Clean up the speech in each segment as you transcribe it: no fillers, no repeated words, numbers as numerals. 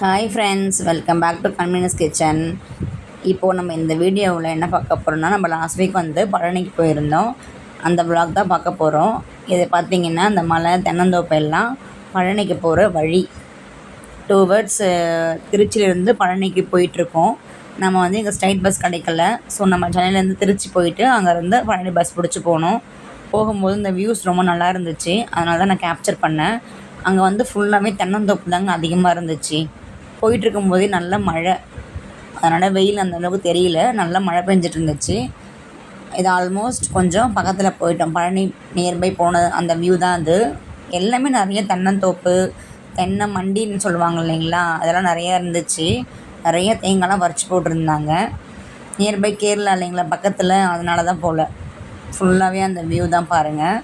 Hi friends, welcome back to convenience kitchen. இப்போது நம்ம இந்த வீடியோவில் என்ன பார்க்க போகிறோம்னா, நம்ம லாஸ்ட் வீக் வந்து பழனிக்கு போயிருந்தோம். அந்த விளாக் தான் பார்க்க போகிறோம். இது பார்த்திங்கன்னா இந்த மலை தென்னந்தோப்பு எல்லாம் பழனிக்கு போகிற வழி. டுவர்ட்ஸ் திருச்சியிலேருந்து பழனிக்கு போயிட்டுருக்கோம். நம்ம வந்து இங்கே ஸ்ட்ரைட் பஸ் கிடைக்கல. ஸோ நம்ம சென்னையிலேருந்து திருச்சி போயிட்டு அங்கேருந்து பழனி பஸ் பிடிச்சி போனோம். போகும்போது இந்த வியூஸ் ரொம்ப நல்லா இருந்துச்சு. அதனால தான் நான் கேப்சர் பண்ணேன். அங்கே வந்து ஃபுல்லாகவே தென்னந்தோப்பு தாங்க அதிகமாக இருந்துச்சு. போயிட்டுருக்கும்போதே நல்ல மழை, அதனால் வெயில் அந்தளவுக்கு தெரியல. நல்லா மழை பெஞ்சிட்டு இருந்துச்சு. இது ஆல்மோஸ்ட் கொஞ்சம் பக்கத்தில் போயிட்டோம். பழனி நியர்பை போன அந்த வியூ தான் அது. எல்லாமே நிறைய தென்னந்தோப்பு, தென்னை மண்டின்னு சொல்லுவாங்க இல்லைங்களா, அதெல்லாம் நிறையா இருந்துச்சு. நிறைய தேங்காய்லாம் பறித்து போட்டிருந்தாங்க. நியர்பை கேரளா இல்லைங்களா பக்கத்தில், அதனால தான் போல் ஃபுல்லாகவே அந்த வியூ தான் பாருங்கள்.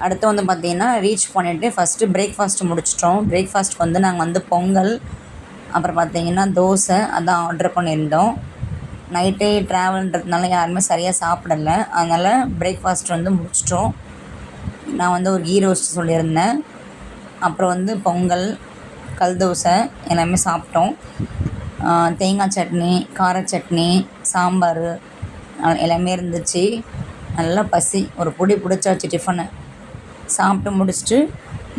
அடுத்து வந்து பார்த்திங்கன்னா ரீச் பண்ணிவிட்டு ஃபஸ்ட்டு பிரேக்ஃபாஸ்ட்டு முடிச்சிட்டோம். பிரேக்ஃபாஸ்ட்டுக்கு வந்து நாங்கள் வந்து பொங்கல், அப்புறம் பார்த்திங்கன்னா தோசை அதான் ஆர்டர் பண்ணியிருந்தோம். நைட்டே ட்ராவல்ன்றதுனால யாருமே சரியாக சாப்பிடலை. அதனால் பிரேக்ஃபாஸ்ட் வந்து முடிச்சிட்டோம். நான் வந்து ஒரு கீ ரோஸ்ட் சொல்லியிருந்தேன். அப்புறம் வந்து பொங்கல், கல் தோசை எல்லாமே சாப்பிட்டோம். தேங்காய் சட்னி, கார சட்னி, சாம்பார் எல்லாமே இருந்துச்சு. நல்லா பசி, ஒரு பொடி பிடிச்சாச்சு டிஃபனை. சாப்பிட்டு முடிச்சுட்டு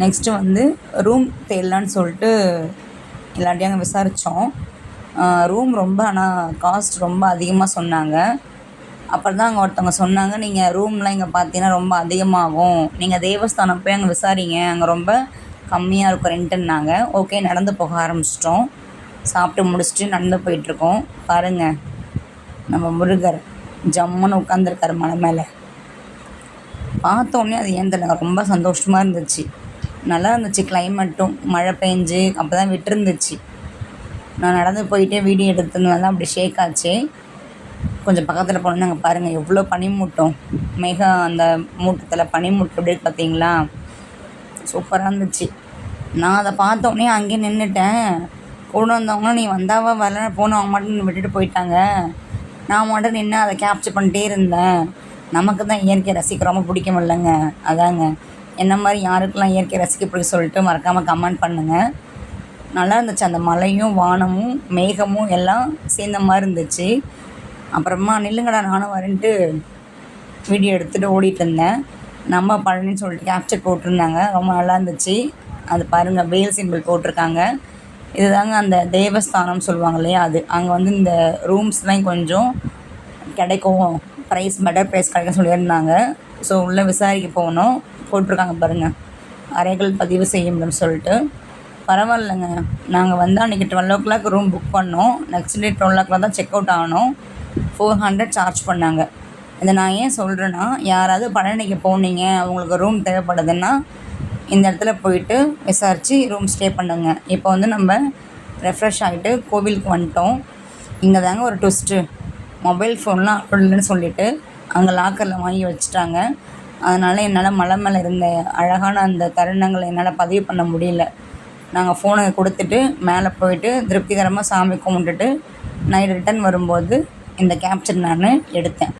நெக்ஸ்ட்டு வந்து ரூம் தேடலான்னு சொல்லிட்டு எல்லாட்டையும் அங்கே விசாரித்தோம். ரூம் ரொம்ப ஆனால் காஸ்ட் ரொம்ப அதிகமாக சொன்னாங்க. அப்புறம் தான் அங்கே ஒருத்தவங்க சொன்னாங்க, நீங்கள் ரூம்லாம் இங்கே பார்த்தீங்கன்னா ரொம்ப அதிகமாகும், நீங்கள் தேவஸ்தானம் போய் அங்கே விசாரிங்க, அங்கே ரொம்ப கம்மியாக இருக்கும் ரெண்ட்டுன்னாங்க. ஓகே, நடந்து போக ஆரம்பிச்சிட்டோம். சாப்பிட்டு முடிச்சுட்டு நடந்து போயிட்டுருக்கோம். பாருங்கள், நம்ம முருகர் ஜம்முன்னு உட்காந்துருக்காரு மலை மேலே. பார்த்தோன்னே அது ஏன் தெரியல, ரொம்ப சந்தோஷமாக இருந்துச்சு. நல்லா இருந்துச்சு கிளைமேட்டும். மழை பெஞ்சு அப்போ தான் விட்டுருந்துச்சு. நான் நடந்து போயிட்டே வீடியோ எடுத்துன்னு தான் அப்படி ஷேக் ஆச்சு. கொஞ்சம் பக்கத்தில் போனோன்னு அங்கே பாருங்கள் எவ்வளோ பனிமூட்டம். அந்த மூட்டத்தில் பனிமூட்டம் எப்படி பார்த்தீங்களா, சூப்பராக இருந்துச்சு. நான் அதை பார்த்தோன்னே அங்கேயே நின்றுட்டேன். கூட வந்தவங்களும் நீ வந்தாவா வரல போனவங்க மட்டும் விட்டுட்டு போயிட்டாங்க. நான் மட்டும் நின்று அதை கேப்சர் பண்ணிட்டே இருந்தேன். நமக்கு தான் இயற்கை ரசிக்க ரொம்ப பிடிக்கும் இல்லைங்க, அதாங்க. என்ன மாதிரி யாருக்கெல்லாம் இயற்கை ரசிக்க பிடிக்கும் சொல்லிட்டு மறக்காமல் கமெண்ட் பண்ணுங்கள். நல்லா இருந்துச்சு. அந்த மலையும் வானமும் மேகமும் எல்லாம் சேர்ந்த மாதிரி இருந்துச்சு. அப்புறமா நில்லுங்கடா நானும் வரேன்ட்டு வீடியோ எடுத்துகிட்டு ஓடிட்டு இருந்தேன். நம்ம பழனின்னு சொல்லிட்டு கேப்சர் போட்டிருந்தாங்க. ரொம்ப நல்லா இருந்துச்சு. அது பாருங்கள், வேல் சிம்பிள் போட்டிருக்காங்க. இதுதாங்க அந்த தேவஸ்தானம் சொல்லுவாங்க இல்லையா, அது. அங்கே வந்து இந்த ரூம்ஸ்லாம் கொஞ்சம் கிடைக்கும், பெட்டர் ப்ரைஸ் கிடைக்கும் சொல்லியிருந்தாங்க. ஸோ உள்ளே விசாரிக்க போகணும். போட்டிருக்காங்க பாருங்கள், அறைகள் பதிவு செய்யும்னு சொல்லிட்டு. பரவாயில்லைங்க. நாங்கள் வந்து அன்றைக்கி 12 o'clock ரூம் புக் பண்ணோம். நெக்ஸ்ட் டே 12 o'clock தான் செக் அவுட் ஆகணும். 400 சார்ஜ் பண்ணாங்க. இதை நான் ஏன் சொல்கிறேன்னா, யாராவது பழனிக்கு போனீங்க, அவங்களுக்கு ரூம் தேவைப்படுதுன்னா இந்த இடத்துல போயிட்டு விசாரித்து ரூம் ஸ்டே பண்ணுங்க. இப்போ வந்து நம்ம ரெஃப்ரெஷ் ஆகிட்டு கோவிலுக்கு வந்துட்டோம். இங்கே தாங்க ஒரு ட்விஸ்ட்டு. மொபைல் ஃபோன்லாம் இல்லைன்னு சொல்லிவிட்டு அங்கே லாக்கரில் வாங்கி வச்சுட்டாங்க. அதனால் என்னால் மலை மேலே இருந்த அழகான அந்த தருணங்களை என்னால் பதிவு பண்ண முடியல. நாங்கள் ஃபோனை கொடுத்துட்டு மேலே போயிட்டு திருப்திகரமாக சாமி கும்பிட்டுட்டு நைட் ரிட்டன் வரும்போது இந்த கேப்சர் நான் எடுத்தேன்.